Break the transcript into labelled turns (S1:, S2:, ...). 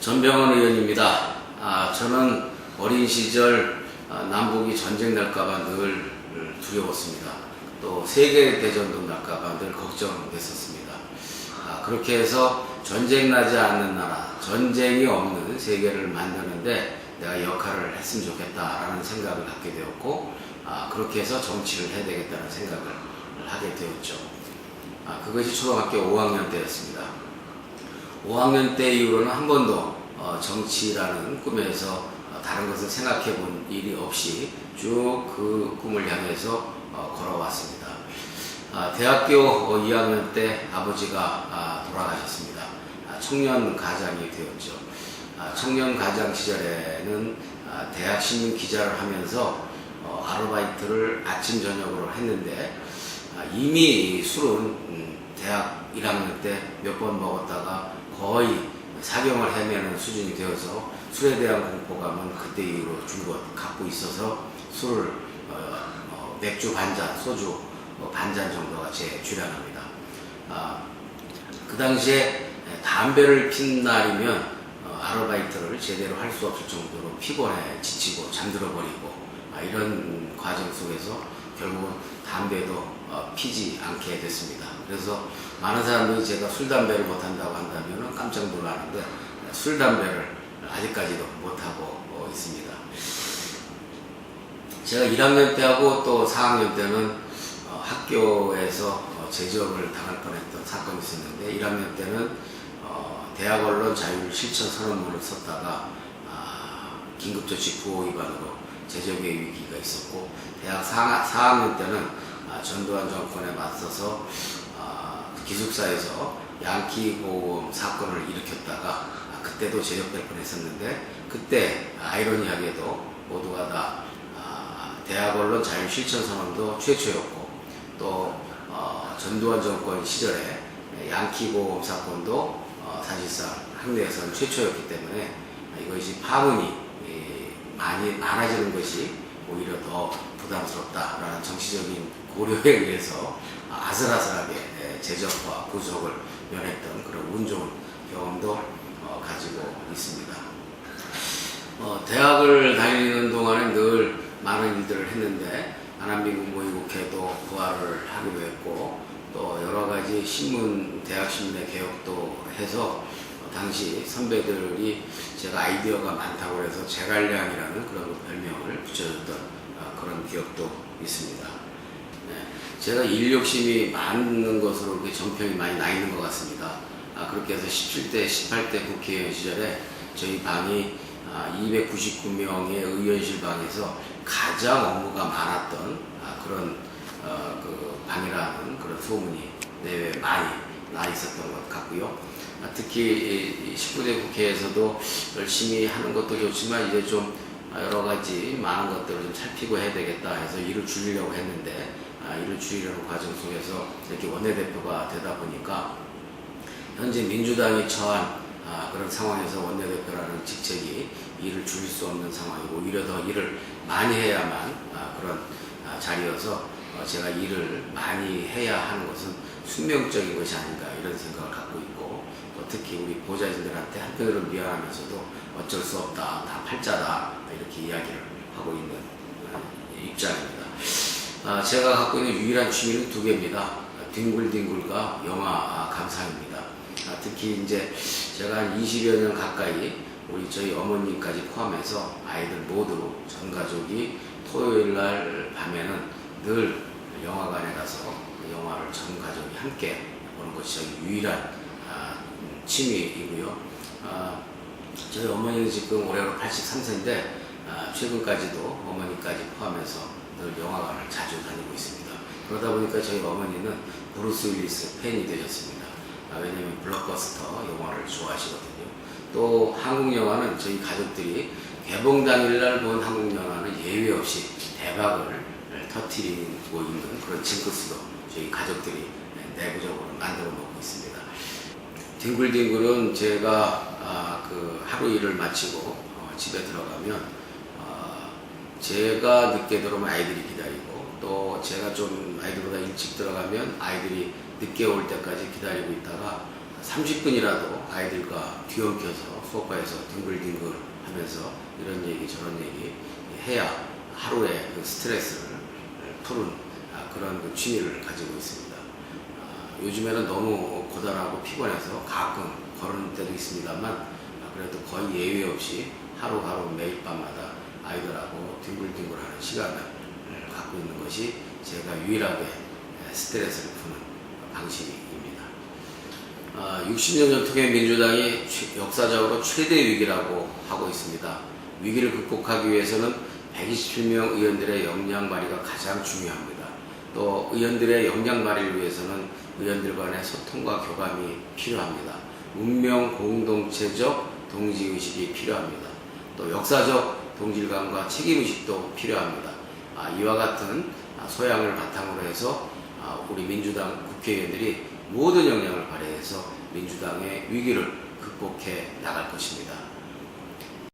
S1: 전병헌 의원입니다. 저는 어린 시절 남북이 전쟁 날까봐 늘 두려웠습니다. 또 세계대전도 날까봐 늘 걱정됐었습니다. 그렇게 해서 전쟁 나지 않는 나라, 전쟁이 없는 세계를 만드는데 내가 역할을 했으면 좋겠다라는 생각을 갖게 되었고, 그렇게 해서 정치를 해야 되겠다는 생각을 하게 되었죠. 그것이 초등학교 5학년 때였습니다. 5학년 때 이후로는 한 번도 정치라는 꿈에서 다른 것을 생각해 본 일이 없이 쭉 그 꿈을 향해서 걸어왔습니다. 대학교 2학년 때 아버지가 돌아가셨습니다. 청년 가장이 되었죠. 청년 가장 시절에는 대학 신문 기자를 하면서 아르바이트를 아침 저녁으로 했는데, 이미 술은 대학 1학년 때 몇 번 먹었다가 거의 사경을 헤매는 수준이 되어서 술에 대한 공포감은 그때 이후로 줄곧 갖고 있어서 술을 맥주 반잔, 소주 반잔 정도가 제 주량합니다. 그 당시에 담배를 핀 날이면 아르바이트를 제대로 할 수 없을 정도로 피곤해 지치고 잠들어 버리고, 이런 과정 속에서 결국은 담배도 피지 않게 됐습니다. 그래서 많은 사람들이 제가 술, 담배를 못한다고 한다면 깜짝 놀라는데, 술, 담배를 아직까지도 못하고 있습니다. 제가 1학년 때하고 또 4학년 때는 학교에서 제적을 당할 뻔했던 사건이 있었는데, 1학년 때는 대학 언론 자율 실천 선언문을 썼다가 긴급조치 구호 위반으로 제적의 위기가 있었고, 대학 4학년 때는 전두환 정권에 맞서서 기숙사에서 양키 보험 사건을 일으켰다가 그때도 제적될 뻔했었는데, 그때 아이러니하게도 모두가 다 대학 언론 자율 실천 선언도 최초였고, 또 전두환 정권 시절에 양키 보험 사건도 사실상 학내에서는 최초였기 때문에 이것이 파문이 많아지는 것이 오히려 더 부담스럽다라는 정치적인 고려에 의해서 아슬아슬하게 제적과 구속을 면했던 그런 운 좋은 경험도 가지고 있습니다. 대학을 다니는 동안에 늘 많은 일들을 했는데, 한한민국모의국회도 부활을 하기도 했고, 또 여러 가지 신문, 대학 신문의 개혁도 해서 당시 선배들이 제가 아이디어가 많다고 해서 제갈량이라는 그런 별명을 붙여줬던 그런 기억도 있습니다. 제가 일 욕심이 많은 것으로 이렇게 정평이 많이 나 있는 것 같습니다. 그렇게 해서 17대, 18대 국회의원 시절에 저희 방이 299명의 의원실 방에서 가장 업무가 많았던 그런 그 방이라는 그런 소문이 내외 많이 나 있었던 것 같고요. 특히 19대 국회에서도 열심히 하는 것도 좋지만 이제 좀 여러 가지 많은 것들을 좀 살피고 해야 되겠다 해서 일을 줄이려고 했는데, 일을 줄이려는 과정 속에서 이렇게 원내대표가 되다 보니까 현재 민주당이 처한 그런 상황에서 원내대표라는 직책이 일을 줄일 수 없는 상황이고, 오히려 더 일을 많이 해야만 그런 자리여서 제가 일을 많이 해야 하는 것은 숙명적인 것이 아닌가 이런 생각을 갖고 있고, 또 특히 우리 보좌진들한테 한편으로는 미안하면서도 어쩔 수 없다, 다 팔자다 이렇게 이야기를 하고 있는 입장입니다. 제가 갖고 있는 유일한 취미는 두 개입니다. 뒹굴뒹굴과 영화 감상입니다. 특히 이제 제가 한 20여 년 가까이 우리 저희 어머님까지 포함해서 아이들 모두 전 가족이 토요일 날 밤에는 늘 영화관에 가서 영화를 전 가족이 함께 보는 것이 저희 유일한 취미이고요. 저희 어머니는 지금 올해로 83세인데 최근까지도 어머니까지 포함해서 늘 영화관을 자주 다니고 있습니다. 그러다 보니까 저희 어머니는 브루스 윌리스 팬이 되셨습니다. 왜냐하면 블록버스터 영화를 좋아하시거든요. 또 한국 영화는 저희 가족들이 개봉 당일날 본 한국 영화는 예외 없이 대박을 터뜨리고 있는 그런 징크스도 저희 가족들이 내부적으로 만들어 놓고 있습니다. 뒹굴뒹굴은 제가 그 하루 일을 마치고 집에 들어가면 제가 늦게 들어오면 아이들이 기다리고, 또 제가 좀 아이들보다 일찍 들어가면 아이들이 늦게 올 때까지 기다리고 있다가 30분이라도 아이들과 뒤엉켜서 소파에서 뒹굴뒹굴 하면서 이런 얘기 저런 얘기 해야 하루의 그 스트레스를 푸는 그런 그 취미를 가지고 있습니다. 요즘에는 너무 고단하고 피곤해서 가끔 걸을 때도 있습니다만 그래도 거의 예외 없이 하루하루 매일 밤마다 아이들하고 뒹굴뒹굴하는 시간을 갖고 있는 것이 제가 유일하게 스트레스를 푸는 방식입니다. 60년 전통의 민주당이 역사적으로 최대 위기라고 하고 있습니다. 위기를 극복하기 위해서는 127명 의원들의 역량 발휘가 가장 중요합니다. 또 의원들의 역량 발휘를 위해서는 의원들 간의 소통과 교감이 필요합니다. 운명 공동체적 동지의식이 필요합니다. 또 역사적 동질감과 책임의식도 필요합니다. 이와 같은 소양을 바탕으로 해서 우리 민주당 국회의원들이 모든 역량을 발휘해서 민주당의 위기를 극복해 나갈 것입니다.